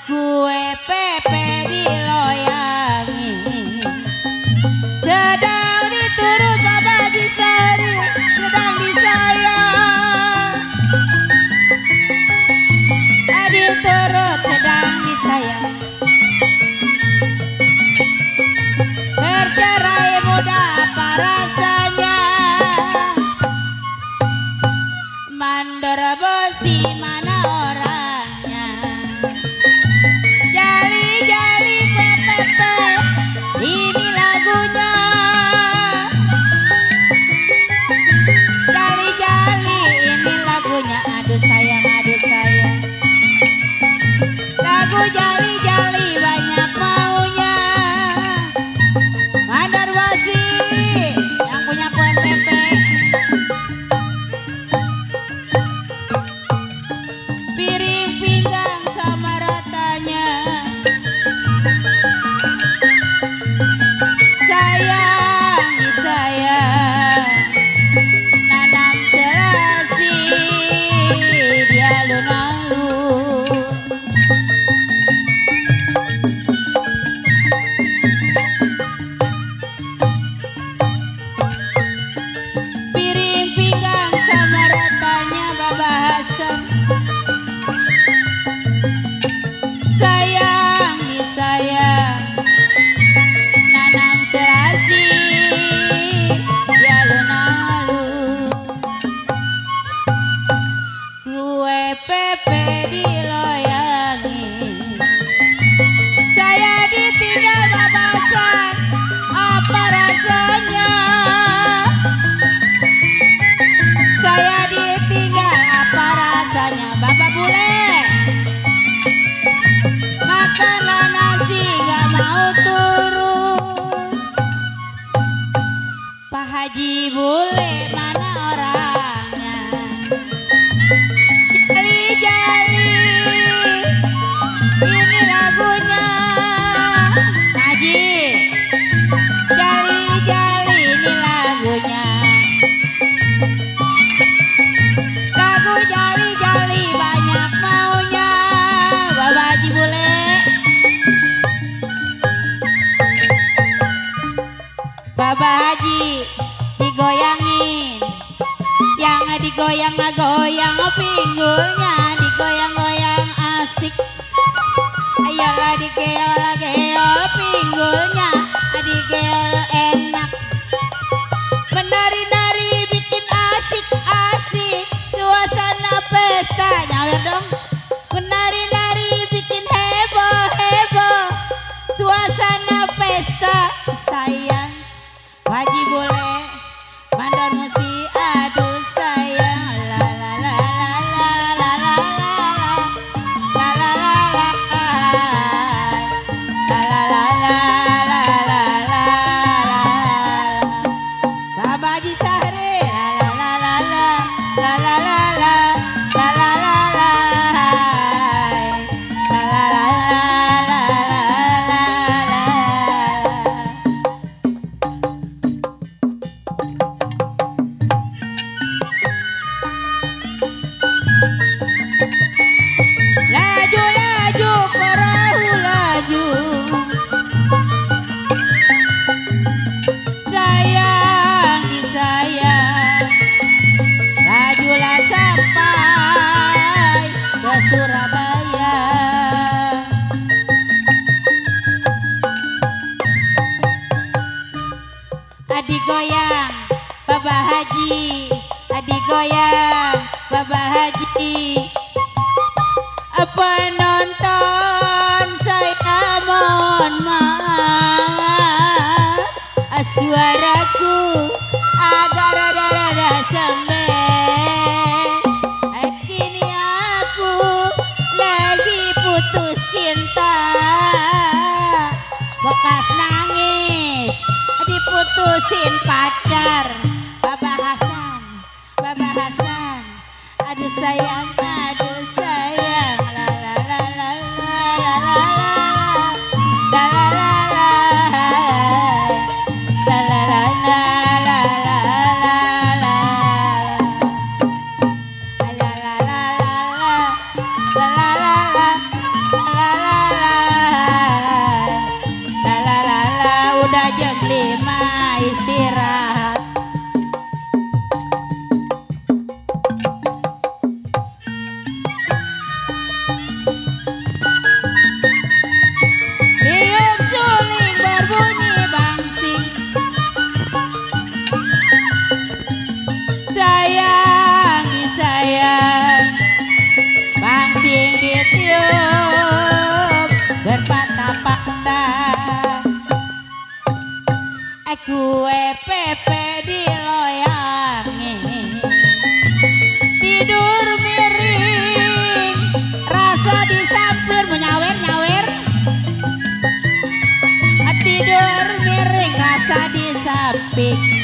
Kue pepe diloyangi sedang diturut Bapak Haji Sari sedang disayang adil turut sedang disayang bercerai muda apa rasanya mandor besi mana orangnya jali-jali kue pepe ini lagunya jali-jali ini lagunya aduh sayang lagu jali-jali banyak maunya mandor besi yang punya kue pepe piring pinggang sama ratanya sayang disayang nanam selasi di alun-alun piring pinggang sama ratanya Baba Hasan sayang disayang nanam serasi di alun-alun kue pepe diloyangi saya ditinggal babasan apa rasanya saya ditinggal apa rasanya Bapak Bule makanlah nasi gak mau turun Pak Haji Bule mana orangnya jali-jali ini lagunya Haji jali-jali ini lagunya lagu jali-jali banyak maunya Bapak Haji Bule Bapak Haji digoyangin yang digoyang-goyang pinggulnya digoyang-goyang asik ayolah digeol-geol pinggulnya digeol enak menari-nari bikin asik-asik suasana pesta nyawer dong menari-nari bikin heboh-heboh suasana pesta sayang Haji Bule mandor musi aduh sayang la la la la la la la la la la la la la la Bapak Haji Sahri la la la la la la la la la la la la laju-laju perahu laju sayang disayang lajulah sampai ke Surabaya adik goyang Bapak Haji adik goyang Bapak Haji penonton saya mohon maaf suaraku agak rada-rada sembeh kini aku lagi putus cinta bekas nangis diputusin pacar Bapak Hasan aduh sayang la la la la la la la la la la la la la Yuk berpatah-patah gue pepe diloyangi tidur miring rasa disampir menyawer-nyawer tidur miring rasa disamping